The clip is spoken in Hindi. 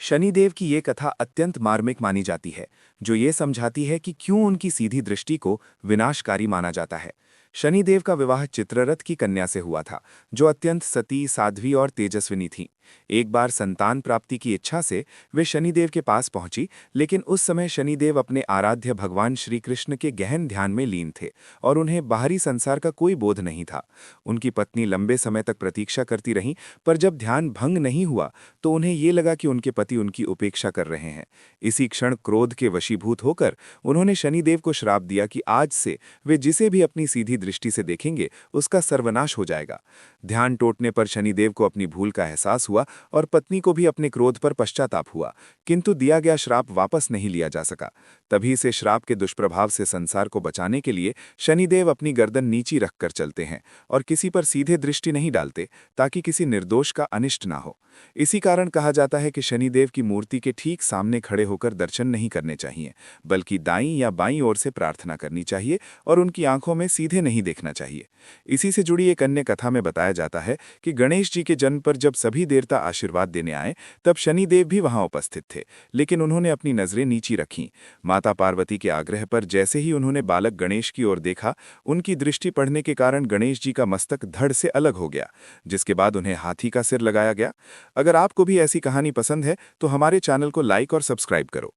शनिदेव की ये कथा अत्यंत मार्मिक मानी जाती है, जो ये समझाती है कि क्यों उनकी सीधी दृष्टि को विनाशकारी माना जाता है। शनिदेव का विवाह चित्ररथ की कन्या से हुआ था, जो अत्यंत सती, साध्वी और तेजस्विनी थी। एक बार संतान प्राप्ति की इच्छा से वे शनिदेव के पास पहुंची, लेकिन उस समय शनिदेव अपने आराध्य भगवान श्री कृष्ण के गहन ध्यान में लीन थे और उन्हें बाहरी संसार का कोई बोध नहीं था। उनकी पत्नी लंबे समय तक प्रतीक्षा करती रहीं, पर जब ध्यान भंग नहीं हुआ तो उन्हें ये लगा कि उनके पति उनकी उपेक्षा कर रहे हैं। इसी क्षण क्रोध के वशीभूत होकर उन्होंने शनिदेव को श्राप दिया कि आज से वे जिसे भी अपनी सीधी दृष्टि से देखेंगे उसका सर्वनाश हो जाएगा। ध्यान टूटने पर शनिदेव को अपनी भूल का एहसास हुआ और पत्नी को भी अपने क्रोध पर पश्चाताप हुआ, किंतु दिया गया श्राप वापस नहीं लिया जा सका। तभी से श्राप के दुष्प्रभाव से संसार को बचाने के लिए शनिदेव अपनी गर्दन नीची रखकर चलते हैं और किसी पर सीधे दृष्टि नहीं डालते, ताकि किसी निर्दोष का अनिष्ट ना हो। इसी कारण कहा जाता है कि शनिदेव की मूर्ति के ठीक सामने खड़े होकर दर्शन नहीं करने चाहिए, बल्कि दाईं या बाईं ओर से प्रार्थना करनी चाहिए और उनकी आंखों में सीधे नहीं देखना चाहिए। इसी से जुड़ी एक अन्य कथा में बताया जाता है कि गणेश जी के जन्म पर जब सभी देवता आशीर्वाद देने आए, तब शनिदेव भी वहां उपस्थित थे, लेकिन उन्होंने अपनी नजरें नीची रखीं। माता पार्वती के आग्रह पर जैसे ही उन्होंने बालक गणेश की ओर देखा, उनकी दृष्टि पड़ने के कारण गणेश जी का मस्तक धड़ से अलग हो गया, जिसके बाद उन्हें हाथी का सिर लगाया गया। अगर आपको भी ऐसी कहानी पसंद है तो हमारे चैनल को लाइक और सब्सक्राइब करो।